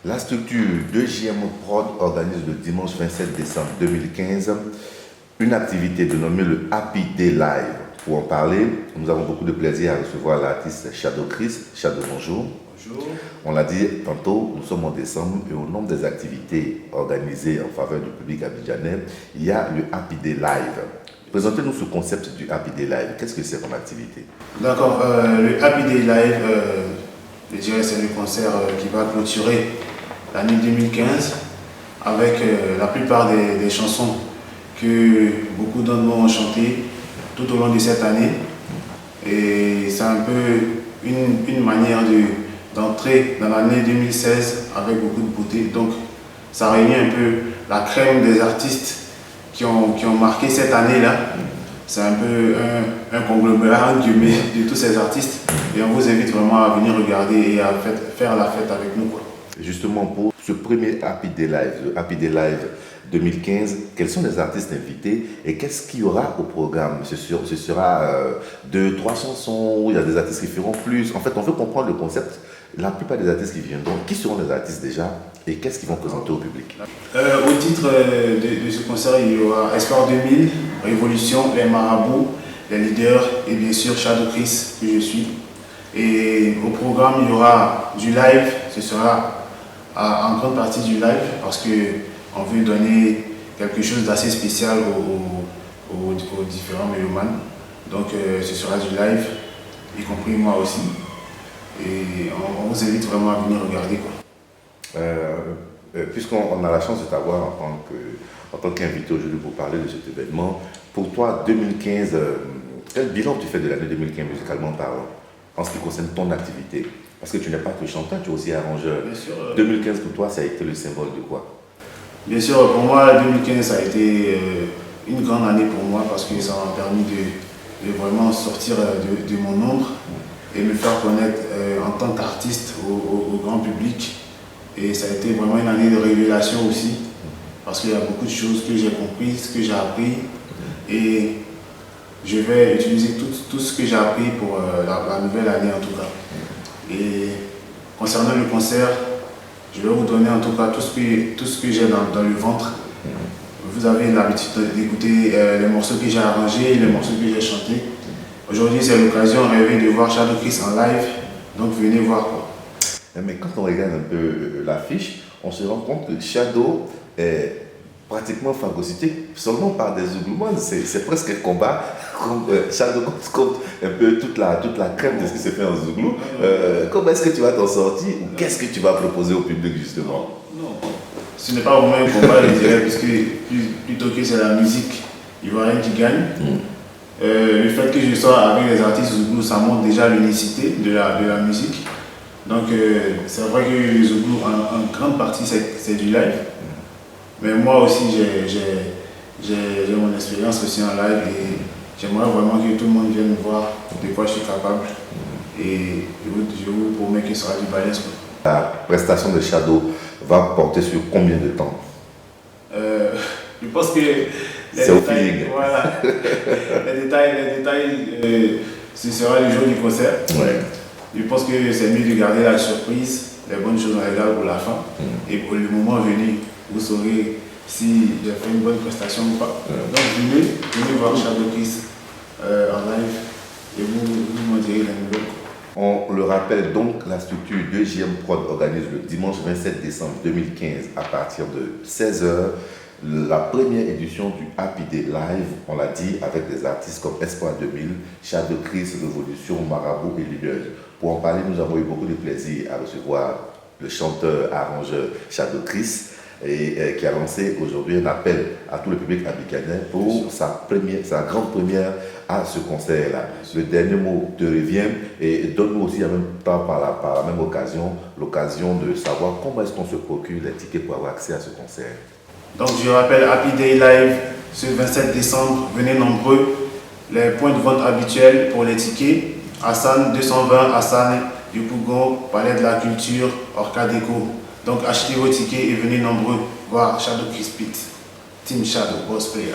La structure de JM Prod organise le dimanche 27 décembre 2015 une activité dénommée le Happy Day Live. Pour en parler, nous avons beaucoup de plaisir à recevoir l'artiste Shadow Chris. Shadow, bonjour. Bonjour. On l'a dit tantôt, nous sommes en décembre et au nombre des activités organisées en faveur du public abidjanais, il y a le Happy Day Live. Présentez-nous ce concept du Happy Day Live. Qu'est-ce que c'est comme activité? D'accord, le Happy Day Live, je dirais c'est le concert qui va clôturer l'année 2015 avec la plupart des chansons que beaucoup d'entre nous ont chantées tout au long de cette année. Et c'est un peu une manière d'entrer dans l'année 2016 avec beaucoup de beauté. Donc ça réunit un peu la crème des artistes qui ont marqué cette année-là. C'est un peu un conglomérat de tous ces artistes. Et on vous invite vraiment à venir regarder et à faire la fête avec nous, quoi. Justement, pour ce premier Happy Day Live, le Happy Day Live 2015, quels sont les artistes invités et qu'est-ce qu'il y aura au programme? Ce sera 2-3 chansons, il y a des artistes qui feront plus. En fait, on veut comprendre le concept. La plupart des artistes qui viendront, qui seront les artistes déjà et qu'est-ce qu'ils vont présenter au public? Au titre de ce concert, il y aura Espoir 2000, Révolution, Les Marabouts, Les Leaders et bien sûr Shadow Chris, que je suis. Et au programme, il y aura du live, ce sera en grande partie du live parce qu'on veut donner quelque chose d'assez spécial aux différents mélomanes. Donc ce sera du live, y compris moi aussi. Et on vous invite vraiment à venir regarder, quoi. Puisqu'on a la chance de t'avoir en tant qu'invité aujourd'hui pour parler de cet événement, pour toi, 2015, quel bilan tu fais de l'année 2015 musicalement parlant, en ce qui concerne ton activité? Parce que tu n'es pas que chanteur, tu es aussi arrangeur. Bien sûr, 2015 pour toi, ça a été le symbole de quoi? Bien sûr, pour moi, 2015 ça a été une grande année pour moi parce que ça m'a permis de vraiment sortir de mon ombre et me faire connaître en tant qu'artiste au grand public. Et ça a été vraiment une année de révélation aussi, parce qu'il y a beaucoup de choses que j'ai comprises, que j'ai appris. Et je vais utiliser tout ce que j'ai appris pour la nouvelle année en tout cas. Et concernant le concert, je vais vous donner en tout cas tout ce que j'ai dans le ventre. Vous avez l'habitude d'écouter les morceaux que j'ai arrangés, les morceaux que j'ai chantés. Aujourd'hui, c'est l'occasion rêvée de voir Shadow Chris en live, donc venez voir, quoi. Mais quand on regarde un peu l'affiche, on se rend compte que Shadow est pratiquement phagocyté seulement par des Zougloumanes. C'est presque un combat. Shadow compte un peu toute la crème de ce qui se fait en Zouglou. Comment est-ce que tu vas t'en sortir ou qu'est-ce que tu vas proposer au public justement? Non, ce n'est pas vraiment un combat, je dirais, puisque plutôt que c'est la musique ivoirienne qui gagne. Le fait que je sois avec les artistes Zouglou, ça montre déjà l'unicité de la musique. Donc c'est vrai que le Zouglou, en grande partie, c'est du live. Mais moi aussi, j'ai mon expérience aussi en live et j'aimerais vraiment que tout le monde vienne voir de quoi je suis capable. Et je vous promets que ce sera du balèze. La prestation de Shadow va porter sur combien de temps? Je pense que c'est au feeling. Voilà, les détails, ce sera le jour du concert. Ouais. Je pense que c'est mieux de garder la surprise, les bonnes choses on les garde pour la fin. Et pour le moment venu, vous saurez si j'ai fait une bonne prestation ou pas. Donc venez voir Shadow Chris en live et vous m'en direz la nouvelle. On le rappelle donc, la structure de JM Prod organise le dimanche 27 décembre 2015 à partir de 16h la première édition du Happy Day Live, on l'a dit, avec des artistes comme Espoir 2000, Shadow Chris, Révolution, Marabout et Leaders. Pour en parler, nous avons eu beaucoup de plaisir à recevoir le chanteur, arrangeur Shadow Chris et qui a lancé aujourd'hui un appel à tout le public abidjanais pour sa grande première à ce concert-là. Le dernier mot te revient et donne-nous aussi en même temps par la même occasion l'occasion de savoir comment est-ce qu'on se procure les tickets pour avoir accès à ce concert. Donc je rappelle Happy Day Live ce 27 décembre, venez nombreux. Les points de vente habituels pour les tickets, Hassan 220, Hassan Yopougon, Palais de la Culture, Orcadeco. Donc achetez vos tickets et venez nombreux voir Shadow Chris Pit, Team Shadow, Boss Player.